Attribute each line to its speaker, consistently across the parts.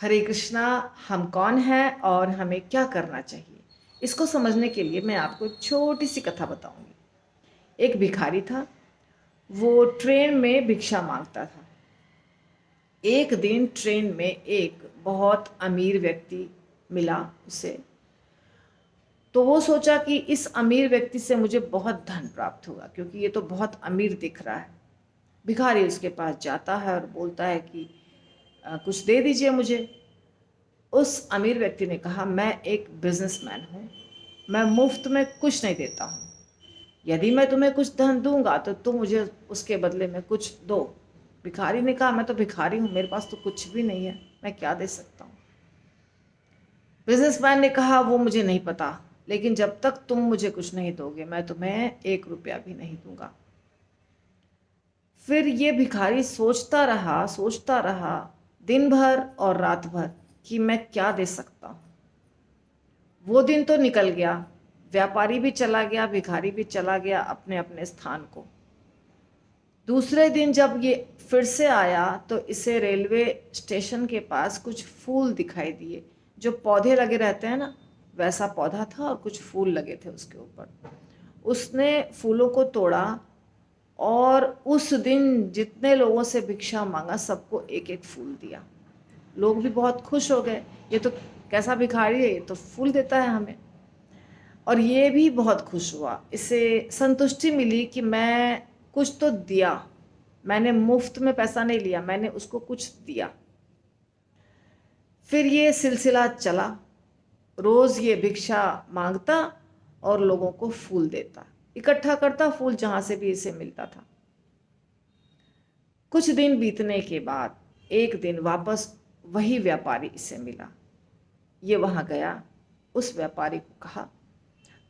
Speaker 1: हरे कृष्णा। हम कौन हैं और हमें क्या करना चाहिए, इसको समझने के लिए मैं आपको एक छोटी सी कथा बताऊंगी। एक भिखारी था। वो ट्रेन में भिक्षा मांगता था। एक दिन ट्रेन में एक बहुत अमीर व्यक्ति मिला उसे। तो वो सोचा कि इस अमीर व्यक्ति से मुझे बहुत धन प्राप्त होगा, क्योंकि ये तो बहुत अमीर दिख रहा है। भिखारी उसके पास जाता है और बोलता है कि कुछ दे दीजिए मुझे। उस अमीर व्यक्ति ने कहा, मैं एक बिजनेसमैन हूँ, मैं मुफ्त में कुछ नहीं देता हूँ। यदि मैं तुम्हें कुछ धन दूंगा तो तुम मुझे उसके बदले में कुछ दो। भिखारी ने कहा, मैं तो भिखारी हूँ, मेरे पास तो कुछ भी नहीं है, मैं क्या दे सकता हूँ। बिजनेसमैन ने कहा, वो मुझे नहीं पता, लेकिन जब तक तुम मुझे कुछ नहीं दोगे मैं तुम्हें 1 रुपया भी नहीं दूंगा। फिर ये भिखारी सोचता रहा दिन भर और रात भर कि मैं क्या दे सकता हूँ। वो दिन तो निकल गया, व्यापारी भी चला गया, भिखारी भी चला गया अपने अपने स्थान को। दूसरे दिन जब ये फिर से आया तो इसे रेलवे स्टेशन के पास कुछ फूल दिखाई दिए। जो पौधे लगे रहते हैं ना, वैसा पौधा था और कुछ फूल लगे थे उसके ऊपर। उसने फूलों को तोड़ा और उस दिन जितने लोगों से भिक्षा मांगा सबको एक एक फूल दिया। लोग भी बहुत खुश हो गए, ये तो कैसा भिखारी है, ये तो फूल देता है हमें। और ये भी बहुत खुश हुआ, इसे संतुष्टि मिली कि मैं कुछ तो दिया, मैंने मुफ्त में पैसा नहीं लिया, मैंने उसको कुछ दिया। फिर ये सिलसिला चला, रोज ये भिक्षा मांगता और लोगों को फूल देता, इकट्ठा करता फूल जहां से भी इसे मिलता था। कुछ दिन बीतने के बाद एक दिन वापस वही व्यापारी इसे मिला। ये वहां गया, उस व्यापारी को कहा,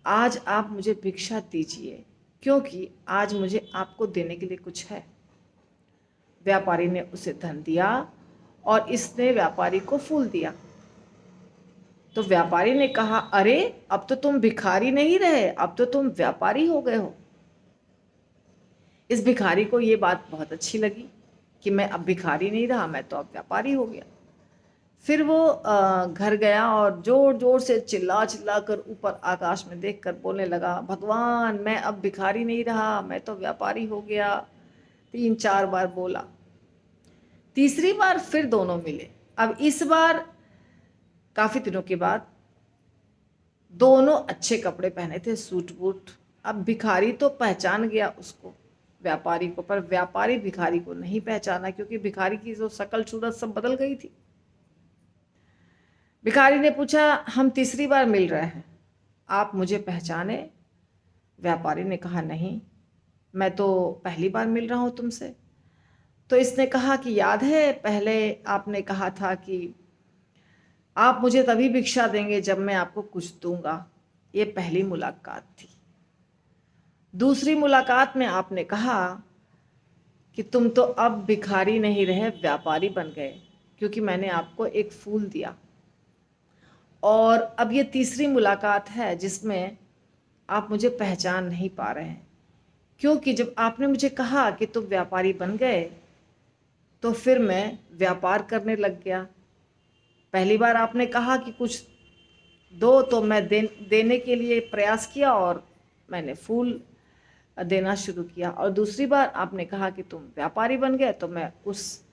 Speaker 1: आज आप मुझे भिक्षा दीजिए, क्योंकि आज मुझे आपको देने के लिए कुछ है। व्यापारी ने उसे धन दिया और इसने व्यापारी को फूल दिया। तो व्यापारी ने कहा, अरे अब तो तुम भिखारी नहीं रहे, अब तो तुम व्यापारी हो गए हो। इस भिखारी को ये बात बहुत अच्छी लगी कि मैं अब भिखारी नहीं रहा, मैं तो अब व्यापारी हो गया। फिर वो घर गया और जोर जोर से चिल्ला चिल्ला कर ऊपर आकाश में देखकर बोलने लगा, भगवान मैं अब भिखारी नहीं रहा, मैं तो व्यापारी हो गया। 3-4 बार बोला। तीसरी बार फिर दोनों मिले। अब इस बार काफी दिनों के बाद दोनों अच्छे कपड़े पहने थे, सूट बूट। अब भिखारी तो पहचान गया उसको, व्यापारी को, पर व्यापारी भिखारी को नहीं पहचाना, क्योंकि भिखारी की जो शक्ल सूरत सब बदल गई थी। भिखारी ने पूछा, हम तीसरी बार मिल रहे हैं, आप मुझे पहचाने? व्यापारी ने कहा, नहीं, मैं तो पहली बार मिल रहा हूं तुमसे। तो इसने कहा कि याद है पहले आपने कहा था कि आप मुझे तभी भिक्षा देंगे जब मैं आपको कुछ दूंगा। ये पहली मुलाकात थी। दूसरी मुलाकात में आपने कहा कि तुम तो अब भिखारी नहीं रहे, व्यापारी बन गए, क्योंकि मैंने आपको एक फूल दिया। और अब ये तीसरी मुलाकात है जिसमें आप मुझे पहचान नहीं पा रहे हैं, क्योंकि जब आपने मुझे कहा कि तुम व्यापारी बन गए तो फिर मैं व्यापार करने लग गया। पहली बार आपने कहा कि कुछ दो, तो मैं देने के लिए प्रयास किया और मैंने फूल देना शुरू किया। और दूसरी बार आपने कहा कि तुम व्यापारी बन गए, तो मैं उस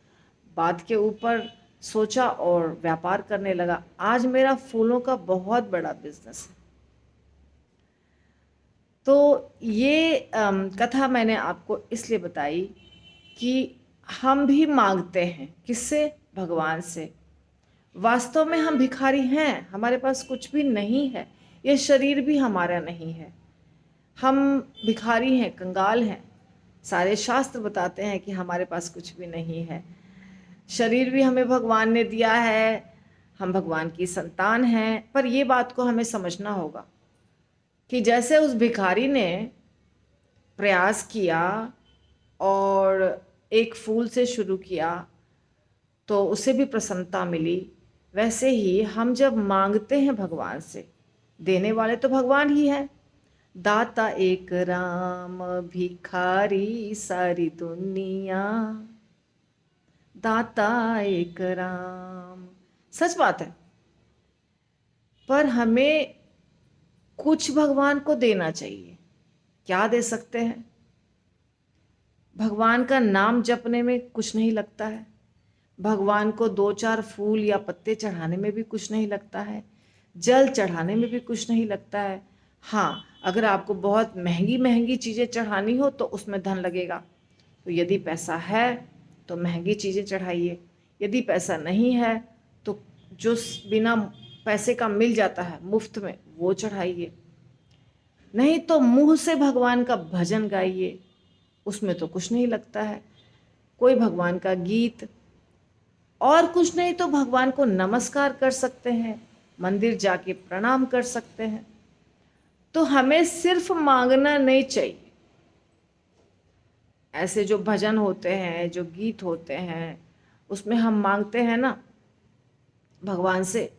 Speaker 1: बात के ऊपर सोचा और व्यापार करने लगा। आज मेरा फूलों का बहुत बड़ा बिजनेस है। तो ये कथा मैंने आपको इसलिए बताई कि हम भी मांगते हैं, किससे? भगवान से। वास्तव में हम भिखारी हैं, हमारे पास कुछ भी नहीं है, ये शरीर भी हमारा नहीं है, हम भिखारी हैं, कंगाल हैं। सारे शास्त्र बताते हैं कि हमारे पास कुछ भी नहीं है। शरीर भी हमें भगवान ने दिया है, हम भगवान की संतान हैं, पर ये बात को हमें समझना होगा कि जैसे उस भिखारी ने प्रयास किया और एक फूल से शुरू किया तो उसे भी प्रसन्नता मिली, वैसे ही हम जब मांगते हैं भगवान से, देने वाले तो भगवान ही है। दाता एक राम, भिखारी सारी दुनिया। दाता एक राम, सच बात है। पर हमें कुछ भगवान को देना चाहिए। क्या दे सकते हैं? भगवान का नाम जपने में कुछ नहीं लगता है, भगवान को दो चार फूल या पत्ते चढ़ाने में भी कुछ नहीं लगता है, जल चढ़ाने में भी कुछ नहीं लगता है। हाँ, अगर आपको बहुत महंगी महंगी चीज़ें चढ़ानी हो तो उसमें धन लगेगा। तो यदि पैसा है तो महंगी चीज़ें चढ़ाइए, यदि पैसा नहीं है तो जो बिना पैसे का मिल जाता है मुफ्त में वो चढ़ाइए। नहीं तो मुंह से भगवान का भजन गाइए, उसमें तो कुछ नहीं लगता है। कोई भगवान का गीत, और कुछ नहीं तो भगवान को नमस्कार कर सकते हैं, मंदिर जाके प्रणाम कर सकते हैं। तो हमें सिर्फ मांगना नहीं चाहिए। ऐसे जो भजन होते हैं, जो गीत होते हैं, उसमें हम मांगते हैं ना भगवान से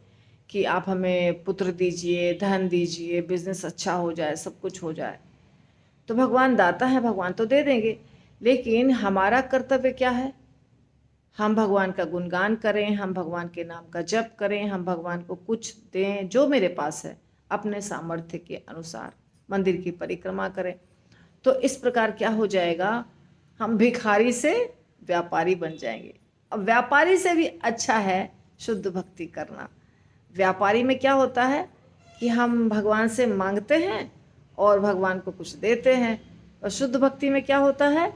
Speaker 1: कि आप हमें पुत्र दीजिए, धन दीजिए, बिजनेस अच्छा हो जाए, सब कुछ हो जाए। तो भगवान दाता है, भगवान तो दे देंगे। लेकिन हमारा कर्तव्य क्या है? हम भगवान का गुणगान करें, हम भगवान के नाम का जप करें, हम भगवान को कुछ दें जो मेरे पास है, अपने सामर्थ्य के अनुसार मंदिर की परिक्रमा करें। तो इस प्रकार क्या हो जाएगा, हम भिखारी से व्यापारी बन जाएंगे। अब व्यापारी से भी अच्छा है शुद्ध भक्ति करना। व्यापारी में क्या होता है कि हम भगवान से मांगते हैं और भगवान को कुछ देते हैं, और शुद्ध भक्ति में क्या होता है,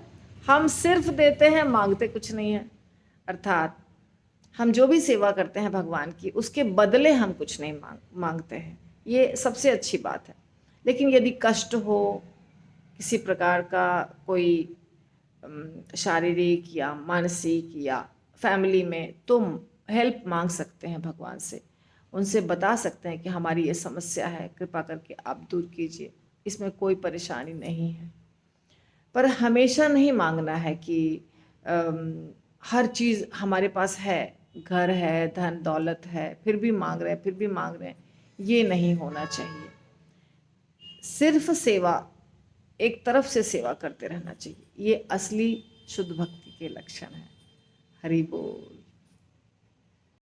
Speaker 1: हम सिर्फ देते हैं, मांगते कुछ नहीं है। अर्थात हम जो भी सेवा करते हैं भगवान की, उसके बदले हम कुछ नहीं मांगते हैं। ये सबसे अच्छी बात है। लेकिन यदि कष्ट हो, किसी प्रकार का कोई शारीरिक या मानसिक या फैमिली में, तुम हेल्प मांग सकते हैं भगवान से। उनसे बता सकते हैं कि हमारी ये समस्या है, कृपा करके आप दूर कीजिए। इसमें कोई परेशानी नहीं है। पर हमेशा नहीं मांगना है कि हर चीज़ हमारे पास है, घर है, धन दौलत है, फिर भी मांग रहे हैं, फिर भी मांग रहे हैं। ये नहीं होना चाहिए। सिर्फ सेवा, एक तरफ से सेवा करते रहना चाहिए। ये असली शुद्ध भक्ति के लक्षण है। हरि बोल।